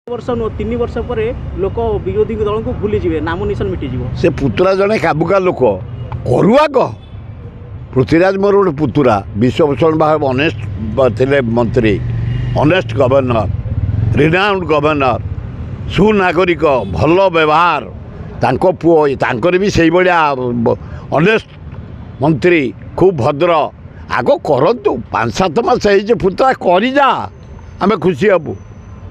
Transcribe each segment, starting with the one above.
वर्ष 3 वर्ष पर लोक विरोधी दल को भूली जाए नाम निशान मिटिज से पुतुरा जड़े काबुका लोक करुआ कह पृथ्वीराज मोर गोटे पुतुरा विश्वभूषण बाबू ऑनेस्ट थे मंत्री ऑनेस्ट गवर्नर रिनाउंड गवर्नर सुनागरिक भल व्यवहार तांको पुओ तांकर भी से भाया ऑनेस्ट मंत्री खूब भद्र आग करतु 5-7 मास पुतुरा कर जा आम खुशी हबू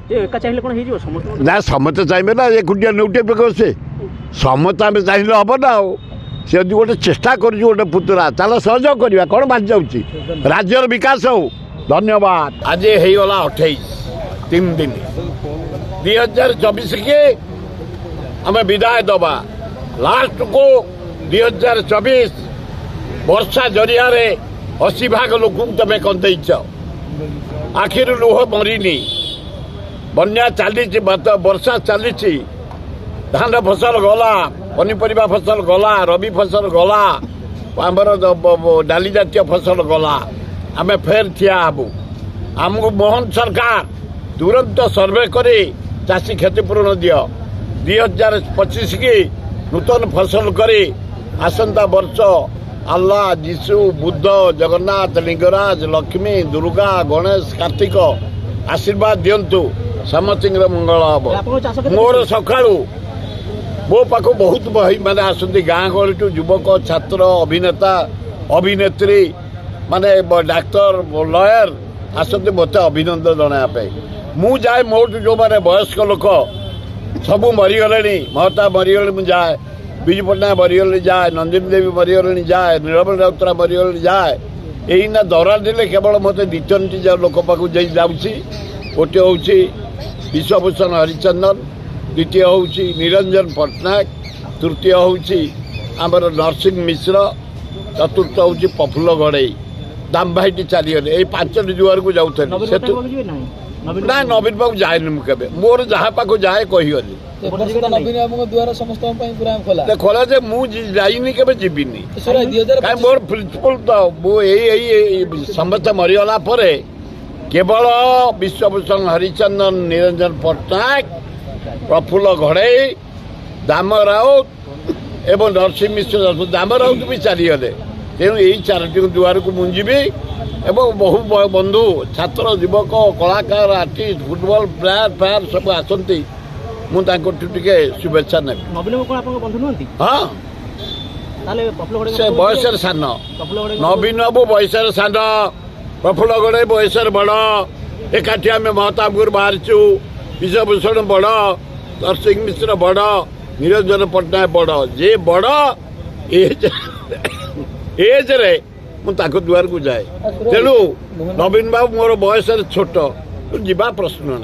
चाहिए कौन हो ना समस्त चाहिए ना एकुटिया नौटे से समस्त आम चाहिए हम ना सी गोटे चेष्टा कर गोटे पुतुरा चल सहयोग करवा कौन बाज जाऊँगी राज्यर विकास हो धन्यवाद। आज होगा 28 3 दिन 2024 के आम विदाय दबा लास्ट को 2024 वर्षा जरिया 80 भाग लोक तुम कंदेच आखिर लुह मरीनी बन्या चली वर्षा चली धान फसल गला पनीपरिया फसल गला रबी फसल गला आमर डाली जातीय फसल गला आम फेर ठिया हबू आमको मोहन सरकार तुरंत सर्वे कर चाषी क्षतिपूरण दियो 2025 की नूतन फसल कर आसंता वर्ष अल्लाह जीशु बुद्ध जगन्नाथ लिंगराज लक्ष्मी दुर्गा गणेश कार्तिक आशीर्वाद दिंतु समस्त मंगल हम मोर सका मो पाख बहुत माने आसती गाँ गहली युवक छात्र अभिनेता अभिनेत्री माने डाक्तर लयर आसती मत अभिनंदन जनापे मु जाए मोट जो मैंने वयस्क लोक सबू मरीगले महता मरीगले मुझे जाए विजु पट्टनायक मरीगले जाए नंदिनी देवी मरीगले जाए नीलमणि राउतराय मरीगले जाए यही दौरा दिले केवल मत 2-3 लोक पाक जाऊँगी गोटे हूँ विश्वभूषण हरिचंदन द्वितीय हूँ निरंजन पट्टनायक तृतीय हूँ आमर नरसिंह मिश्र चतुर्थ हूँ प्रफुल्ल गड़ई दाम भाई चलीगले यही 5 जुआर को जाऊँ ना नवीन बाबू जाए मुझे मोर जहाँ पाक जाए कहीगली खोला जे मुझे के जीविनी मोर प्रिंसिपल तो मुझे समस्त मरीगला केवल विश्वभूषण हरिचंदन निरंजन पट्टनायक प्रफुल्ल घड़ई दाम राउत एवं नरसिंह मिश्र दाम राउत भी चलीगले तेणु यही 4टी दुआर को मुझी एवं बहु बंधु छात्र युवक कलाकार आर्टिस्ट फुटबॉल प्लेयर फायर सब आसती मुझे शुभेच्छा ने हाँ से बयस सान नवीन बाबू बयस सान प्रफुल्ल गड़े बयस बड़ एकाठी आम महताबपुर बाहरचु विश्वभूषण बड़ नरसिंह मिश्र बड़ निरंजन पट्टनायक बड़ जे बड़ एज रे मुझे दुआर को जाए तेणु नवीन बाबू मोर बयस छोट जा प्रश्न ना